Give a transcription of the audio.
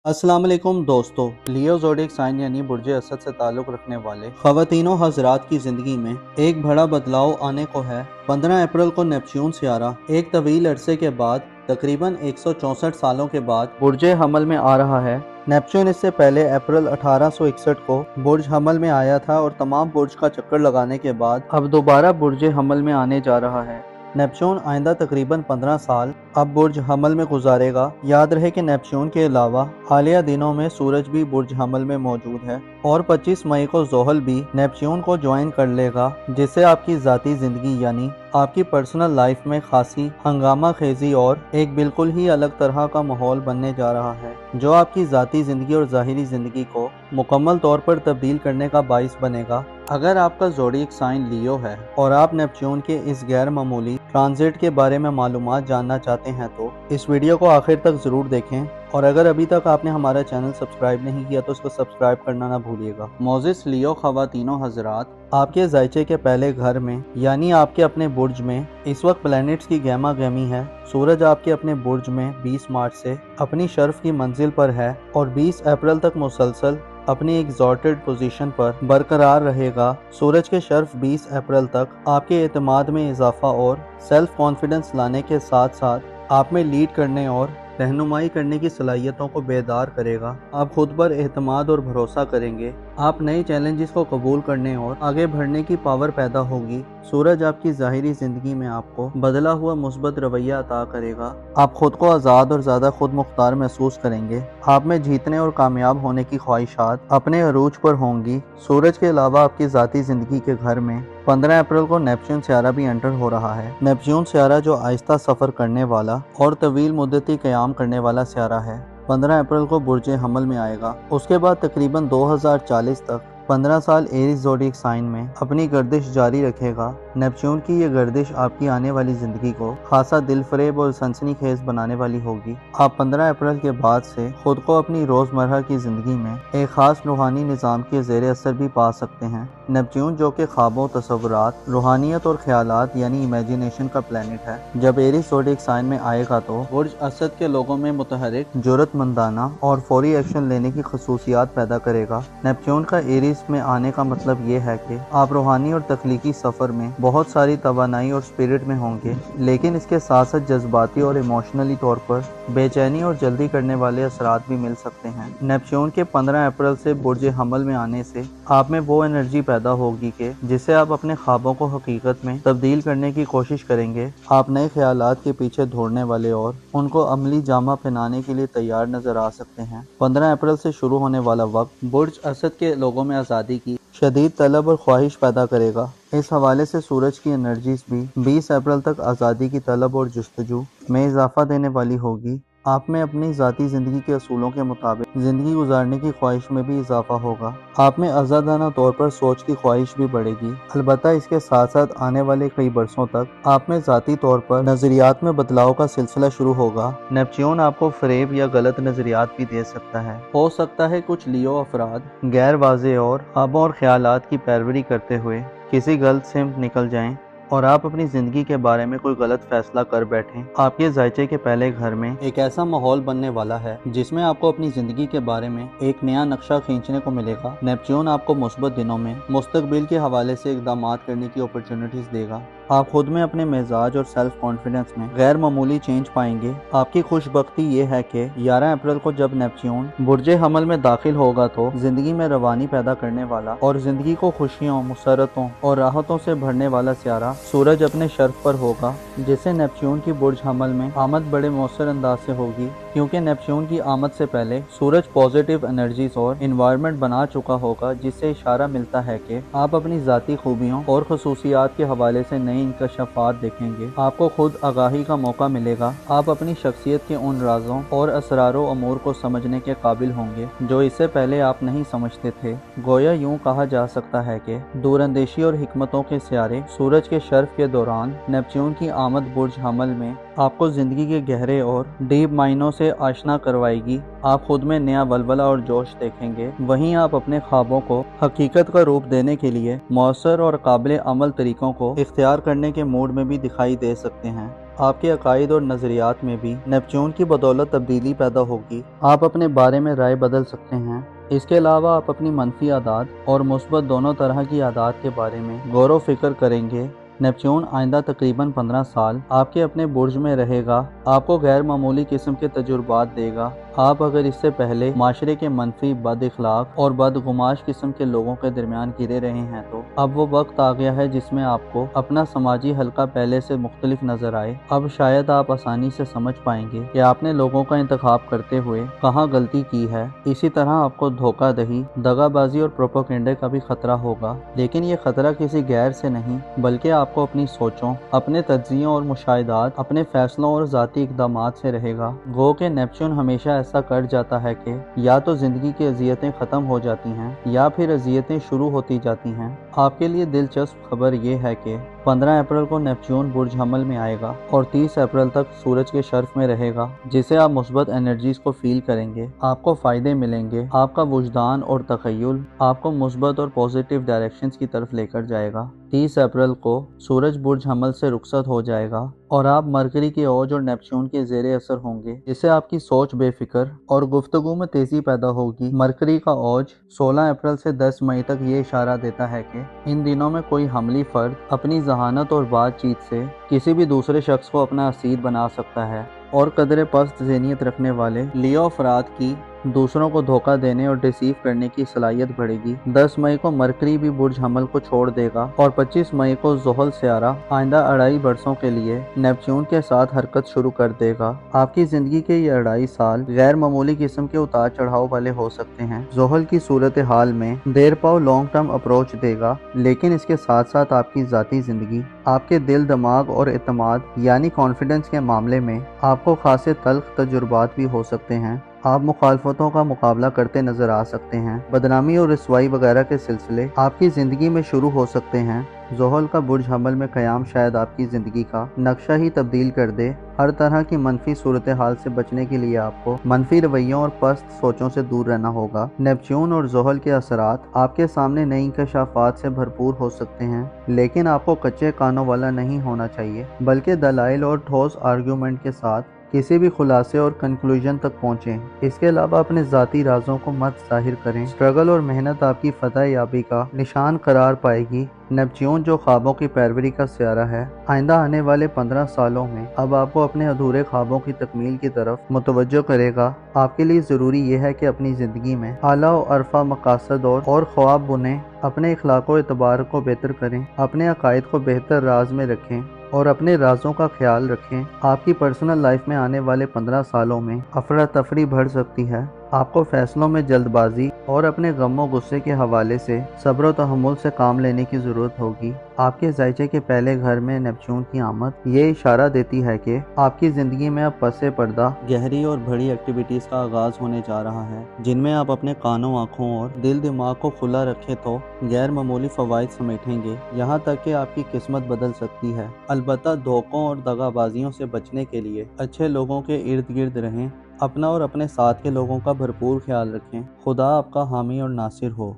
अस्सलाम वालेकुम दोस्तों, लियो ज़ोडिएक साइन यानी बुर्ज असद से ताल्लुक़ रखने वाले ख़वातीनों हज़रात की ज़िंदगी में एक बड़ा बदलाव आने को है। 15 अप्रैल को नेपच्यून सियारा एक तवील अरसे के बाद तकरीबन 164 सालों के बाद बुर्ज हमल में आ रहा है। नेपच्यून इससे पहले अप्रैल 1861 को बुर्ज हमल में आया था और तमाम बुर्ज का चक्कर लगाने के बाद अब दोबारा बुर्ज हमल में आने जा रहा है। नेपच्यून आइंदा तकरीबन 15 साल अब बुर्ज हमल में गुजारेगा। याद रहे कि नेपच्यून के अलावा हालिया दिनों में सूरज भी बुर्ज हमल में मौजूद है और 25 मई को ज़ोहल भी नेपच्यून को ज्वाइन कर लेगा, जिससे आपकी ज़ाती ज़िंदगी यानी आपकी पर्सनल लाइफ में खासी हंगामा खेजी और एक बिल्कुल ही अलग तरह का माहौल बनने जा रहा है, जो आपकी ज़ाती ज़िंदगी और ज़ाहिरी ज़िंदगी को मुकम्मल तौर पर तब्दील करने का बाइस बनेगा। अगर आपका ज़ोडिएक साइन लियो है और आप नेपच्यून के इस गैर मामूली ट्रांजिट के बारे में मालूमात जानना चाहते हैं तो इस वीडियो को आखिर तक ज़रूर देखें, और अगर अभी तक आपने हमारा चैनल सब्सक्राइब नहीं किया तो उसको सब्सक्राइब करना ना भूलिएगा। मोजिस लियो ख़वातीनों हज़रात, आपके ज़ायचे के पहले घर में यानी आपके अपने बुर्ज में इस वक्त प्लैनेट्स की गहमा गहमी है। सूरज आपके अपने बुर्ज में 20 मार्च से अपनी शर्फ की मंजिल पर है और 20 अप्रैल तक मुसलसल अपनी एग्जॉर्टेड पोजीशन पर बरकरार रहेगा। सूरज के शर्फ 20 अप्रैल तक आपके एतमाद में इजाफा और सेल्फ कॉन्फिडेंस लाने के साथ साथ आप में लीड करने और रहनुमाई करने की सलाहियतों को बेदार करेगा। आप खुद पर एतमाद और भरोसा करेंगे। आप नए चैलेंजेस को कबूल करने और आगे बढ़ने की पावर पैदा होगी। सूरज आपकी ज़ाहिरी ज़िंदगी में आपको बदला हुआ मुस्बत रवैया अता करेगा। आप खुद को आज़ाद और ज़्यादा खुद मुख्तार महसूस करेंगे। आप में जीतने और कामयाब होने की ख्वाहिशात अपने अरूज पर होंगी। सूरज के अलावा आपकी ज़ाती ज़िंदगी के घर में 15 अप्रैल को नेपच्यून सियारा भी एंटर हो रहा है। नेपच्यून सियारा जो आहिस्ता सफ़र करने वाला और तवील मुद्दती क़याम करने वाला सियारा है, 15 अप्रैल को बुर्ज हमल में आएगा। उसके बाद तकरीबन 2040 तक 15 साल एरीज ज़ोडिएक साइन में अपनी गर्दिश जारी रखेगा। नेपच्यून की ये गर्दिश आपकी आने वाली ज़िंदगी को खासा दिलफरेब और सनसनीखेज बनाने वाली होगी। आप 15 अप्रैल के बाद से खुद को अपनी रोज़मर्रा की ज़िंदगी में एक ख़ास रूहानी निज़ाम के ज़ेर असर भी पा सकते हैं। नेपच्यून जो कि ख्वाबों, तसव्वुरात, रूहानियत और ख्यालात यानी इमेजिनेशन का प्लैनेट है, जब एरीज ज़ोडिएक साइन में आएगा तो बुर्ज असद के लोगों में मुतहरिक, जुर्रतमंदाना और फौरी एक्शन लेने की खसूसियात पैदा करेगा। नेपच्यून का एरीज में आने का मतलब ये है कि आप रूहानी और तख्लीकी सफ़र में बहुत सारी तवानाई और स्पिरिट में होंगे, लेकिन इसके साथ साथ जज्बाती और इमोशनली तौर पर बेचैनी और जल्दी करने वाले असरात भी मिल सकते हैं। नेपच्यून के 15 अप्रैल से बुर्ज हमल में आने से आप में वो एनर्जी पैदा होगी कि जिससे आप अपने ख्वाबों को हकीकत में तब्दील करने की कोशिश करेंगे। आप नए ख्यालात के पीछे दौड़ने वाले और उनको अमली जामा पहनाने के लिए तैयार नजर आ सकते हैं। 15 अप्रैल से शुरू होने वाला वक्त बुर्ज असद के लोगों में आज़ादी की शदीद तलब और ख्वाहिश पैदा करेगा। इस हवाले से सूरज की एनर्जीज भी 20 अप्रैल तक आज़ादी की तलब और जुस्तजू में इजाफा देने वाली होगी। आप में अपनी ज़ाती ज़िंदगी के असूलों के मुताबिक ज़िंदगी गुजारने की ख्वाहिश में भी इजाफा होगा। आप में आज़ादाना तौर पर सोच की ख्वाहिश भी बढ़ेगी। अलबत्ता इसके साथ साथ आने वाले कई बरसों तक आप में ज़ाती तौर पर नज़रियात में बदलाव का सिलसिला शुरू होगा। नेपच्यून आपको फरेब या गलत नज़रियात भी दे सकता है। हो सकता है कुछ लियो अफराद गैर वाज़ेह और ख्वाबों और ख्यालात की पैरवी करते हुए किसी गलत सिमत निकल जाएं और आप अपनी ज़िंदगी के बारे में कोई गलत फैसला कर बैठें। आपके ज़ायचे के पहले घर में एक ऐसा माहौल बनने वाला है जिसमें आपको अपनी ज़िंदगी के बारे में एक नया नक्शा खींचने को मिलेगा। नेपच्यून आपको मुस्बत दिनों में मुस्तकबिल के हवाले से इक़दामात करने की अपॉर्चुनिटीज़ देगा। आप खुद में अपने मिजाज और सेल्फ कॉन्फिडेंस में गैर मामूली चेंज पाएंगे। आपकी खुशबख्ती ये है कि 11 अप्रैल को जब नेपच्यून बुर्ज हमल में दाखिल होगा तो ज़िंदगी में रवानी पैदा करने वाला और ज़िंदगी को खुशियों, मुसरतों और राहतों से भरने वाला सियारा सूरज अपने शर्फ पर होगा, जिससे नेपच्यून की बुर्ज हमल में आमद बड़े मौसर अंदाज से होगी, क्योंकि नेपच्यून की आमद से पहले सूरज पॉजिटिव एनर्जीज और इन्वायरमेंट बना चुका होगा, जिससे इशारा मिलता है कि आप अपनी ज़ाती खूबियों और खसूसियात के हवाले से नई इंकशाफात देखेंगे। आपको खुद आगाही का मौका मिलेगा। आप अपनी शख्सियत के उन राजों और असरारों अमूर को समझने के काबिल होंगे जो इससे पहले आप नहीं समझते थे। गोया यूं कहा जा सकता है कि दूरंदेशी और हिकमतों के सियारे सूरज के शर्फ के दौरान नेपच्यून की आमद बुर्ज हमल में आपको ज़िंदगी के गहरे और डीप मायनों से आशना करवाएगी। आप खुद में नया वलवला और जोश देखेंगे। वहीं आप अपने ख्वाबों को हकीकत का रूप देने के लिए मौसर और काबिल अमल तरीकों को इख्तियार करने के मूड में भी दिखाई दे सकते हैं। آپ کے عقائد اور نظریات میں بھی نیپچون کی بدولت تبدیلی پیدا ہوگی۔ آپ اپنے بارے میں رائے بدل سکتے ہیں۔ اس کے علاوہ آپ اپنی منفی عادات اور مثبت دونوں طرح کی عادات کے بارے میں غور و فکر کریں گے۔ نیپچون آئندہ تقریباً 15 سال آپ کے اپنے برج میں رہے گا، آپ کو غیر معمولی قسم کے تجربات دے گا۔ آپ اگر اس سے پہلے معاشرے کے منفی، بد اخلاق اور بدگماش قسم کے لوگوں کے درمیان گرے رہے ہیں تو اب وہ وقت آ گیا ہے جس میں آپ کو اپنا سماجی حلقہ پہلے سے مختلف نظر آئے۔ اب شاید آپ آسانی سے سمجھ پائیں گے کہ آپ نے لوگوں کا انتخاب کرتے ہوئے کہاں غلطی کی ہے۔ اسی طرح آپ کو دھوکہ دہی، دغا بازی اور پروپیگنڈے کا بھی خطرہ ہوگا، لیکن یہ خطرہ کسی غیر سے نہیں بلکہ آپ کو اپنی سوچوں، اپنے تجزیوں اور مشاہدات، اپنے فیصلوں اور ذاتی اقدامات سے رہے گا۔ گو کہ نیپچون ہمیشہ ایسا کر جاتا ہے کہ یا تو زندگی کی اذیتیں ختم ہو جاتی ہیں یا پھر اذیتیں شروع ہوتی جاتی ہیں۔ آپ کے لیے دلچسپ خبر یہ ہے کہ 15 اپریل کو نیپچون برج حمل میں آئے گا اور 30 اپریل تک سورج کے شرف میں رہے گا، جسے آپ مثبت انرجیز کو فیل کریں گے۔ آپ کو فائدے ملیں گے، آپ کا وجدان اور تخیل آپ کو مثبت اور پازیٹیو ڈائریکشنز کی طرف لے کر جائے گا۔ 30 اپریل کو سورج برج حمل سے رخصت ہو جائے گا اور آپ مرکری کے اوج اور نیپچون کے زیر اثر ہوں گے، جس سے آپ کی سوچ بے فکر اور گفتگو میں تیزی پیدا ہوگی۔ مرکری کا اوج 16 اپریل سے 10 مئی تک یہ اشارہ دیتا ہے کہ ان دنوں میں کوئی حملی فرد اپنی ذہانت اور بات چیت سے کسی بھی دوسرے شخص کو اپنا اسیر بنا سکتا ہے، اور قدرے پست ذہنیت رکھنے والے لیو افراد کی دوسروں کو دھوکہ دینے اور ڈیسیو کرنے کی صلاحیت بڑھے گی۔ 10 مئی کو مرکری بھی برج حمل کو چھوڑ دے گا اور 25 مئی کو زحل سیارہ آئندہ 2.5 برسوں کے لیے نیپچون کے ساتھ حرکت شروع کر دے گا۔ آپ کی زندگی کے یہ 2.5 سال غیر معمولی قسم کے اتار چڑھاؤ والے ہو سکتے ہیں۔ زحل کی صورتحال میں دیر پاؤ لانگ ٹرم اپروچ دے گا، لیکن اس کے ساتھ ساتھ آپ کی ذاتی زندگی، آپ کے دل، دماغ اور اعتماد یعنی کانفیڈنس کے معاملے میں آپ کو خاصے تلخ تجربات بھی ہو سکتے ہیں۔ آپ مخالفتوں کا مقابلہ کرتے نظر آ سکتے ہیں، بدنامی اور رسوائی وغیرہ کے سلسلے آپ کی زندگی میں شروع ہو سکتے ہیں۔ زحل کا برج حمل میں قیام شاید آپ کی زندگی کا نقشہ ہی تبدیل کر دے۔ ہر طرح کی منفی صورتحال سے بچنے کے لیے آپ کو منفی رویوں اور پست سوچوں سے دور رہنا ہوگا۔ نیپچون اور زحل کے اثرات آپ کے سامنے نئی انکشافات سے بھرپور ہو سکتے ہیں، لیکن آپ کو کچے کانوں والا نہیں ہونا چاہیے، بلکہ دلائل اور ٹھوس آرگیومنٹ کے ساتھ کسی بھی خلاصے اور کنکلوژن تک پہنچیں۔ اس کے علاوہ اپنے ذاتی رازوں کو مت ظاہر کریں۔ اسٹرگل اور محنت آپ کی فتح یابی کا نشان قرار پائے گی۔ نیپچون جو خوابوں کی پیروی کا سیارہ ہے، آئندہ آنے والے 15 سالوں میں اب آپ کو اپنے ادھورے خوابوں کی تکمیل کی طرف متوجہ کرے گا۔ آپ کے لیے ضروری یہ ہے کہ اپنی زندگی میں اعلیٰ و عرفہ مقاصد اور خواب بنیں، اپنے اخلاق و اعتبار کو بہتر کریں، اپنے عقائد کو بہتر راز میں رکھیں اور اپنے رازوں کا خیال رکھیں۔ آپ کی پرسنل لائف میں آنے والے 15 سالوں میں افراتفری بڑھ سکتی ہے۔ آپ کو فیصلوں میں جلد بازی اور اپنے غم و غصے کے حوالے سے صبر و تحمل سے کام لینے کی ضرورت ہوگی۔ آپ کے ذائچے کے پہلے گھر میں نیپچون کی آمد یہ اشارہ دیتی ہے کہ آپ کی زندگی میں اب پس پردہ گہری اور بڑی ایکٹیویٹیز کا آغاز ہونے جا رہا ہے، جن میں آپ اپنے کانوں، آنکھوں اور دل دماغ کو کھلا رکھیں تو غیر معمولی فوائد سمیٹیں گے، یہاں تک کہ آپ کی قسمت بدل سکتی ہے۔ البتہ دھوکوں اور دغا بازیوں سے بچنے کے لیے اچھے لوگوں کے ارد گرد رہیں، اپنا اور اپنے ساتھ کے لوگوں کا بھرپور خیال رکھیں۔ خدا آپ کا حامی اور ناصر ہو۔